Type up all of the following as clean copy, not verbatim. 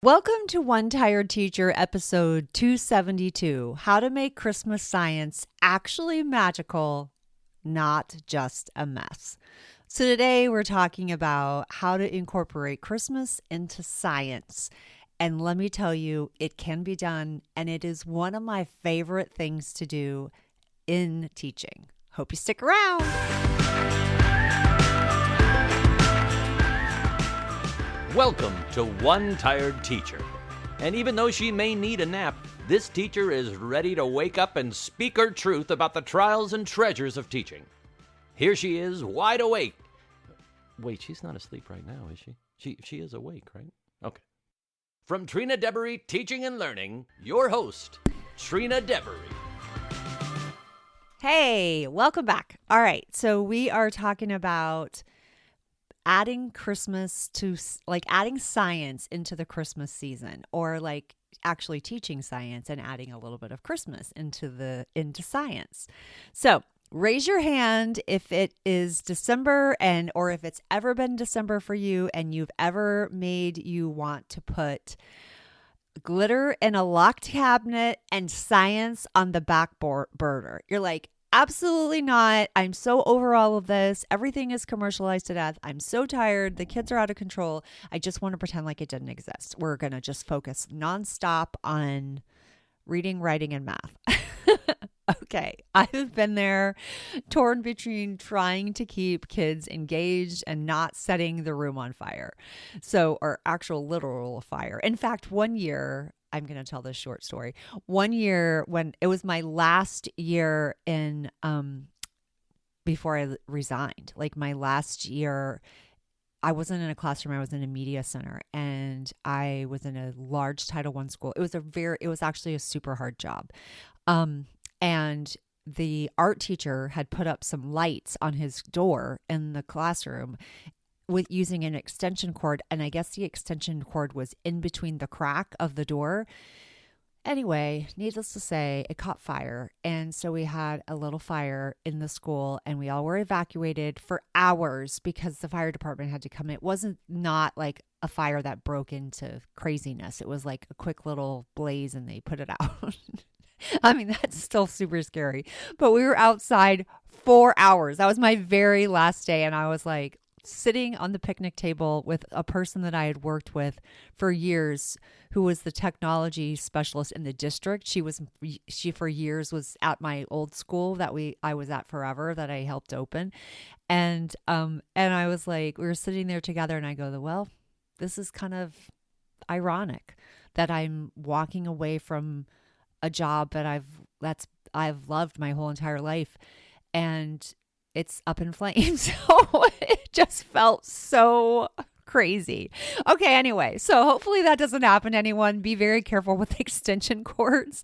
Welcome to One Tired Teacher, episode 272, How to Make Christmas Science Actually Magical, Not Just a Mess. So today we're talking about how to incorporate Christmas into science. And let me tell you, it can be done, and it is one of my favorite things to do in teaching. Hope you stick around. Welcome to One Tired Teacher. And even though she may need a nap, this teacher is ready to wake up and speak her truth about the trials and treasures of teaching. Here she is, wide awake. Wait, she's not asleep right now, is she? She is awake, right? Okay. From Trina Debery Teaching and Learning, your host, Trina Debery. Hey, welcome back. All right, so we are talking about adding Christmas to adding science into the Christmas season, or like actually teaching science and adding a little bit of Christmas into science. So raise your hand if it is December or if it's ever been December for you and you've ever made you want to put glitter in a locked cabinet and science on the back burner. You're like, absolutely not. I'm so over all of this. Everything is commercialized to death. I'm so tired. The kids are out of control. I just want to pretend like it didn't exist. We're going to just focus nonstop on reading, writing, and math. Okay. I've been there, torn between trying to keep kids engaged and not setting the room on fire. Or actual literal fire. In fact, one year, I'm going to tell this short story. One year when it was my last year in, before I resigned, like my last year, I wasn't in a classroom. I was in a media center, and I was in a large Title I school. It was actually a super hard job. And the art teacher had put up some lights on his door in the classroom with using an extension cord, and I guess the extension cord was in between the crack of the door. Anyway, needless to say, it caught fire, and so we had a little fire in the school, and we all were evacuated for hours because the fire department had to come in. It wasn't not like a fire that broke into craziness. It was like a quick little blaze, and they put it out. I mean, that's still super scary, but we were outside 4 hours. That was my very last day, and I was like, sitting on the picnic table with a person that I had worked with for years, who was the technology specialist in the district. She for years was at my old school that I was at forever, that I helped open. And I was like, we were sitting there together, and I go, well, this is kind of ironic that I'm walking away from a job that I've loved my whole entire life, and it's up in flames. So it just felt so crazy. Okay, anyway, so hopefully that doesn't happen to anyone. Be very careful with extension cords.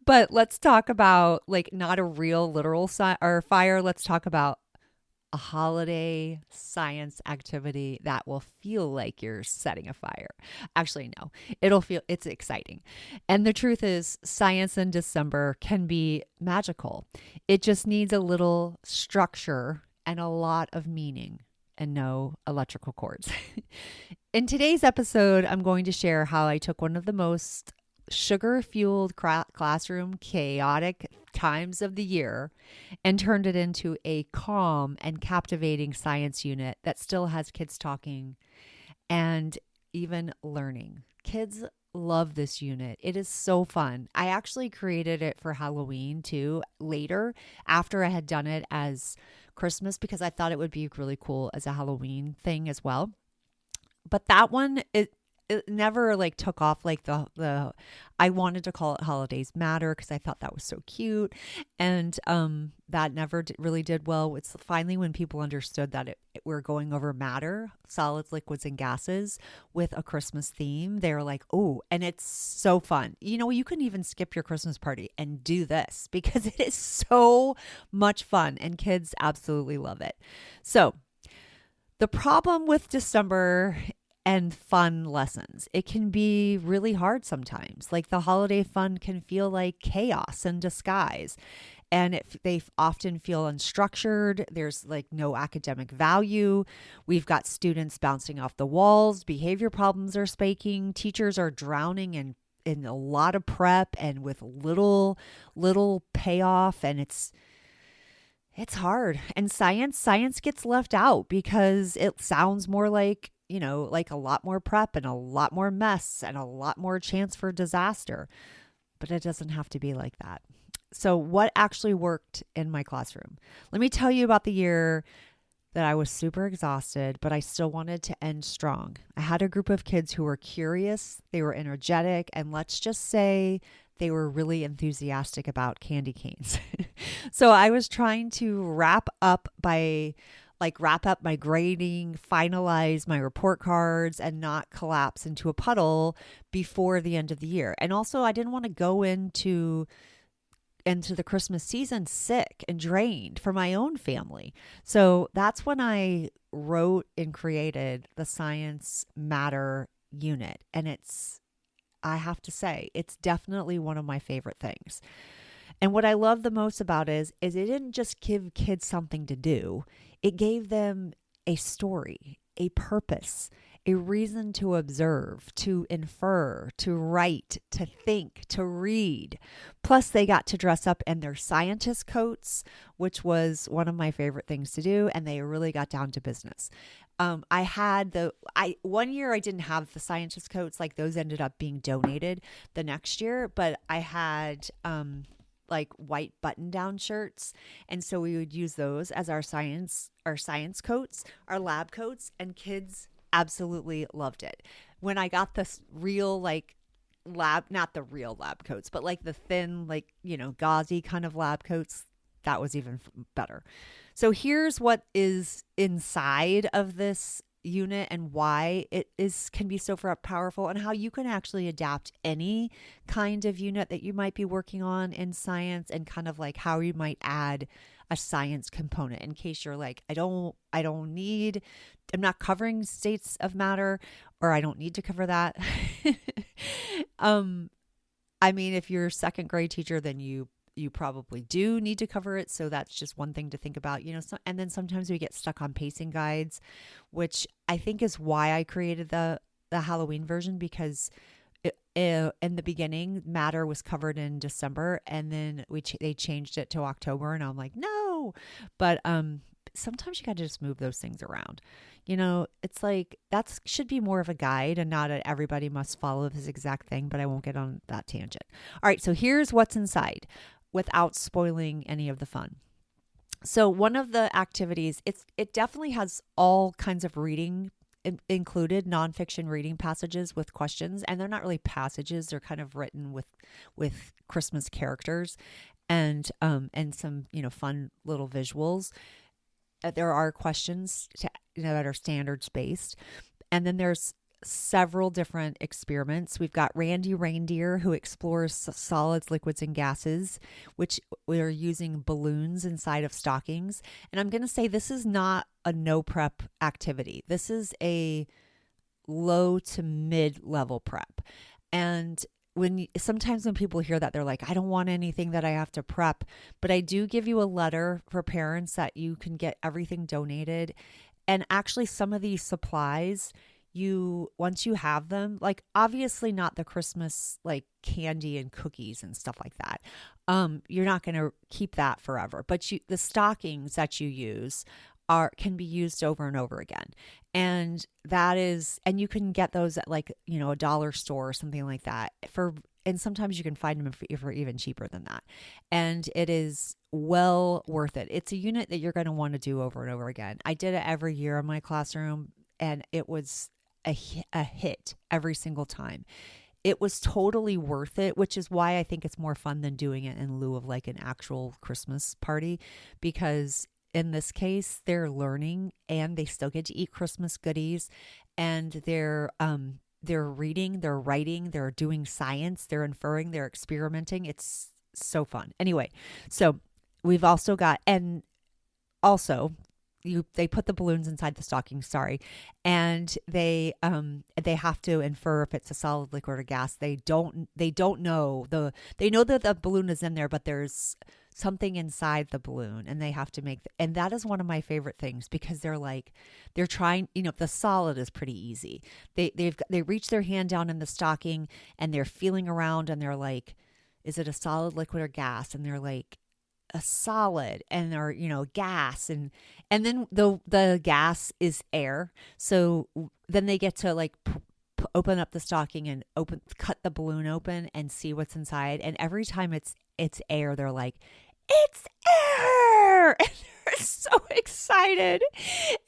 But let's talk about like not a real literal fire. Let's talk about a holiday science activity that will feel like you're setting a fire. Actually, no, it's exciting. And the truth is, science in December can be magical. It just needs a little structure and a lot of meaning and no electrical cords. In today's episode, I'm going to share how I took one of the most sugar-fueled classroom chaotic times of the year and turned it into a calm and captivating science unit that still has kids talking and even learning. Kids love this unit. It is so fun. I actually created it for Halloween too, later, after I had done it as Christmas, because I thought it would be really cool as a Halloween thing as well. But that one, it never like took off like the I wanted to call it Holidays Matter because I thought that was so cute, and that never really did well. It's finally when people understood that we're going over matter, solids, liquids, and gases with a Christmas theme. They were like, oh, and it's so fun. You know, you can even skip your Christmas party and do this because it is so much fun, and kids absolutely love it. So the problem with December and fun lessons. It can be really hard sometimes. Like the holiday fun can feel like chaos in disguise. And they often feel unstructured. There's like no academic value. We've got students bouncing off the walls. Behavior problems are spiking. Teachers are drowning in a lot of prep and with little payoff. And it's hard. And science gets left out because it sounds more like, like a lot more prep and a lot more mess and a lot more chance for disaster. But it doesn't have to be like that. So what actually worked in my classroom? Let me tell you about the year that I was super exhausted, but I still wanted to end strong. I had a group of kids who were curious, they were energetic, and let's just say they were really enthusiastic about candy canes. So I was trying to wrap up my grading, finalize my report cards, and not collapse into a puddle before the end of the year. And also I didn't want to go into the Christmas season sick and drained for my own family. So that's when I wrote and created the Science Matter unit. And I have to say, it's definitely one of my favorite things. And what I love the most about it is it didn't just give kids something to do. It gave them a story, a purpose, a reason to observe, to infer, to write, to think, to read. Plus, they got to dress up in their scientist coats, which was one of my favorite things to do, and they really got down to business. One year I didn't have the scientist coats, like those ended up being donated the next year, but I had like white button down shirts. And so we would use those as our science coats, our lab coats, and kids absolutely loved it. When I got this real not the real lab coats, but like the thin, gauzy kind of lab coats, that was even better. So here's what is inside of this unit and why can be so powerful, and how you can actually adapt any kind of unit that you might be working on in science, and kind of like how you might add a science component in case you're like, I'm not covering states of matter, or I don't need to cover that. I mean, if you're a second grade teacher, then you probably do need to cover it. So that's just one thing to think about, and then sometimes we get stuck on pacing guides, which I think is why I created the Halloween version, because in the beginning, matter was covered in December, and then they changed it to October, and I'm like, no. But sometimes you got to just move those things around. It's like that should be more of a guide and not everybody must follow this exact thing, but I won't get on that tangent. All right, so here's what's inside without spoiling any of the fun. So one of the activities, it definitely has all kinds of reading included, nonfiction reading passages with questions, and they're not really passages, they're kind of written with Christmas characters and some fun little visuals. There are questions that are standards based, and then there's several different experiments. We've got Reindeer, who explores solids, liquids, and gases, which we're using balloons inside of stockings. And I'm going to say this is not a no prep activity. This is a low to mid level prep. And sometimes when people hear that, they're like, I don't want anything that I have to prep, but I do give you a letter for parents that you can get everything donated. And actually some of these supplies, once you have them, like obviously not the Christmas like candy and cookies and stuff like that. You're not going to keep that forever, but the stockings that you use can be used over and over again. And you can get those at like, a dollar store or something like that and sometimes you can find them for even cheaper than that. And it is well worth it. It's a unit that you're going to want to do over and over again. I did it every year in my classroom, and it was a hit every single time. It was totally worth it, which is why I think it's more fun than doing it in lieu of like an actual Christmas party, because in this case, they're learning and they still get to eat Christmas goodies, and they're reading, they're writing, they're doing science, they're inferring, they're experimenting. It's so fun. Anyway, so we've also got, and also, they put the balloons inside the stocking, sorry, and they have to infer if it's a solid, liquid, or gas. They don't know they know that the balloon is in there, but there's something inside the balloon, and they have to and that is one of my favorite things, because they're trying, the solid is pretty easy. They reach their hand down in the stocking, and they're feeling around, and they're like, is it a solid, liquid, or gas? And they're like, a solid, and or gas, and then the gas is air. So then they get to like open up the stocking and cut the balloon open and see what's inside, and every time it's air, they're like, it's air. And they're so excited,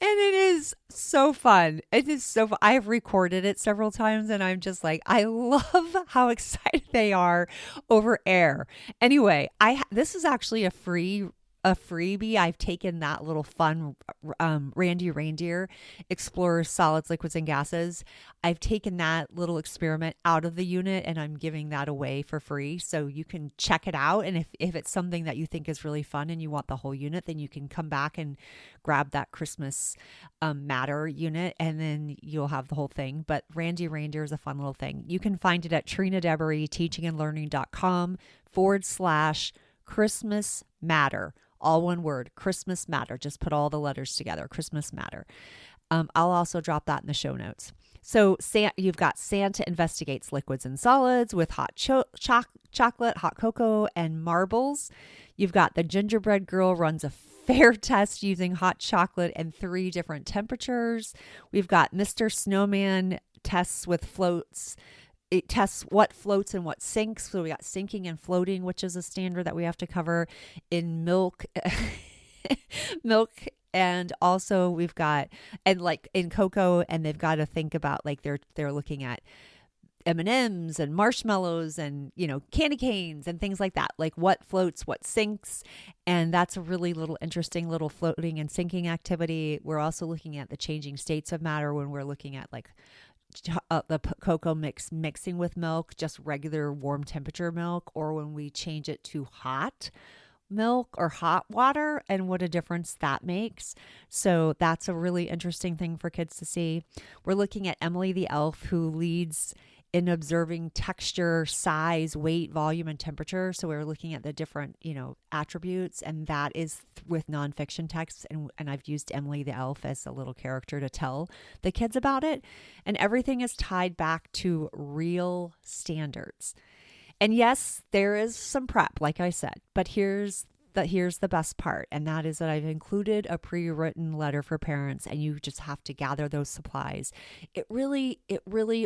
and it is so fun. It is so fun. I've recorded it several times, and I'm just like, I love how excited they are over air. Anyway, this is actually a freebie. I've taken that little fun Reindeer explores solids, liquids, and gases. I've taken that little experiment out of the unit, and I'm giving that away for free, so you can check it out. And if it's something that you think is really fun and you want the whole unit, then you can come back and grab that Christmas matter unit, and then you'll have the whole thing. But Reindeer is a fun little thing. You can find it at TrinaDebery.com/Christmas Matter. All one word, Christmas Matter. Just put all the letters together, Christmas Matter. I'll also drop that in the show notes. So you've got Santa investigates liquids and solids with hot chocolate, hot cocoa, and marbles. You've got the gingerbread girl runs a fair test using hot chocolate and 3 different temperatures. We've got Mr. Snowman tests with floats. It tests what floats and what sinks. So we got sinking and floating, which is a standard that we have to cover in milk. And also we've got, and like in cocoa, and they've got to think about, like, they're looking at M&Ms and marshmallows and candy canes and things like that, like what floats, what sinks. And that's a really interesting little floating and sinking activity. We're also looking at the changing states of matter when we're looking at like the cocoa mixing with milk, just regular warm temperature milk, or when we change it to hot milk or hot water, and what a difference that makes. So that's a really interesting thing for kids to see. We're looking at Emily the elf, who leads in observing texture, size, weight, volume, and temperature. So we're looking at the different, attributes, and that is with nonfiction texts. And I've used Emily the elf as a little character to tell the kids about it. And everything is tied back to real standards. And yes, there is some prep, like I said, but here's the best part, and that is that I've included a pre-written letter for parents, and you just have to gather those supplies. It really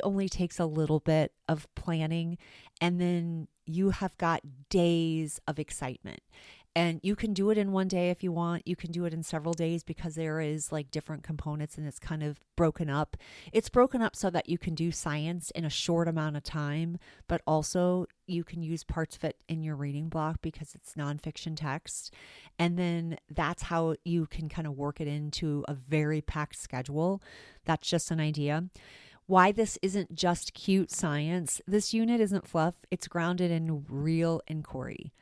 only takes a little bit of planning, and then you have got days of excitement. And you can do it in one day if you want. You can do it in several days, because there is like different components, and it's kind of broken up. It's broken up so that you can do science in a short amount of time, but also you can use parts of it in your reading block because it's nonfiction text. And then that's how you can kind of work it into a very packed schedule. That's just an idea. Why this isn't just cute science. This unit isn't fluff. It's grounded in real inquiry.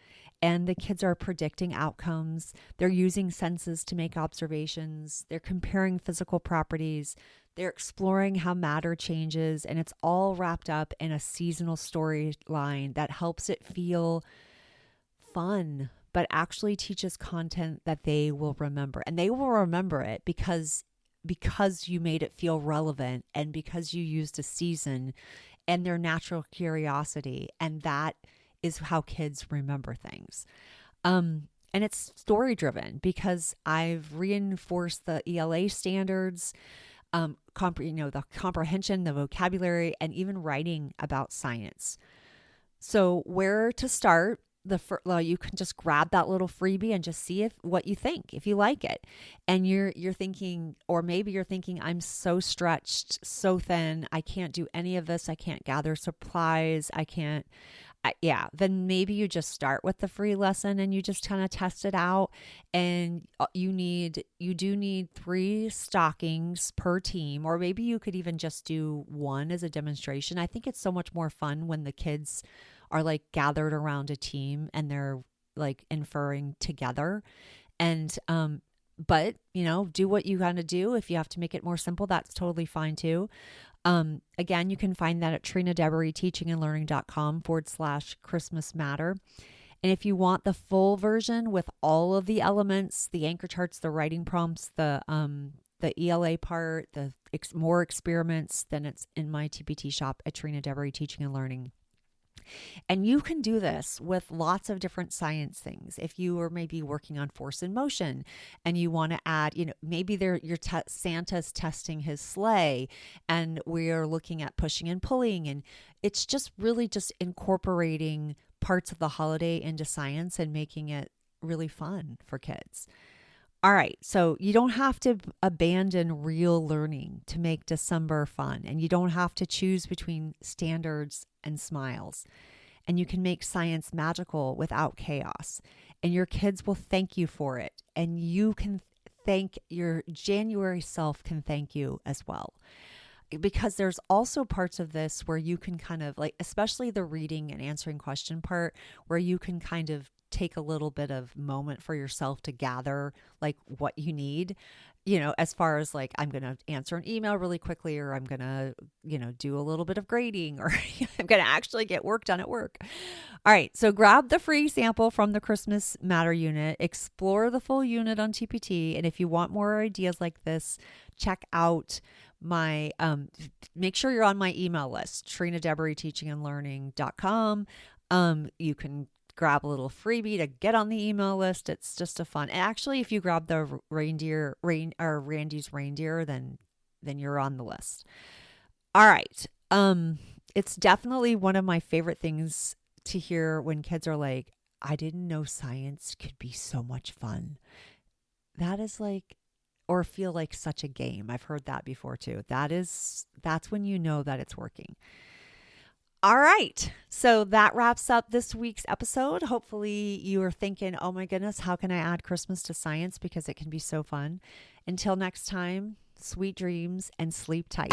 And the kids are predicting outcomes. They're using senses to make observations. They're comparing physical properties. They're exploring how matter changes. And it's all wrapped up in a seasonal storyline that helps it feel fun, but actually teaches content that they will remember. And they will remember it because you made it feel relevant, and because you used a season and their natural curiosity. And that is how kids remember things. And it's story driven because I've reinforced the ELA standards, the comprehension, the vocabulary, and even writing about science. So where to start? You can just grab that little freebie and just see what you think, if you like it. And you're thinking, or maybe you're thinking, I'm so stretched, so thin, I can't do any of this. I can't gather supplies. Then maybe you just start with the free lesson and you just kind of test it out. And you do need 3 stockings per team, or maybe you could even just do 1 as a demonstration. I think it's so much more fun when the kids are like gathered around a team and they're like inferring together. And But, do what you got to do. If you have to make it more simple, that's totally fine too. Again, you can find that at trinadeberryteachingandlearning.com/Christmas Matter. And if you want the full version with all of the elements, the anchor charts, the writing prompts, the ELA part, the more experiments, then it's in my TPT shop at Trina Deberry Teaching and Learning. And you can do this with lots of different science things. If you are maybe working on force and motion and you want to add, maybe Santa's testing his sleigh and we're looking at pushing and pulling. And it's just really just incorporating parts of the holiday into science and making it really fun for kids. All right, so you don't have to abandon real learning to make December fun, and you don't have to choose between standards and smiles. And you can make science magical without chaos, and your kids will thank you for it, and you can thank your January self can thank you as well. Because there's also parts of this where you can kind of especially the reading and answering question part, where you can kind of take a little bit of moment for yourself to gather what you need, as far as I'm going to answer an email really quickly, or I'm going to, do a little bit of grading, or I'm going to actually get work done at work. All right. So grab the free sample from the Christmas Matter unit, explore the full unit on TPT. And if you want more ideas like this, check out my, make sure you're on my email list, trinadeberryteachingandlearning.com. You can grab a little freebie to get on the email list. It's just a fun. And actually, if you grab the Randy's Reindeer, then you're on the list. All right. It's definitely one of my favorite things to hear when kids are like, I didn't know science could be so much fun. That is or feel like such a game. I've heard that before too. That's when you know that it's working. All right. So that wraps up this week's episode. Hopefully you are thinking, oh my goodness, how can I add Christmas to science? Because it can be so fun. Until next time, sweet dreams and sleep tight.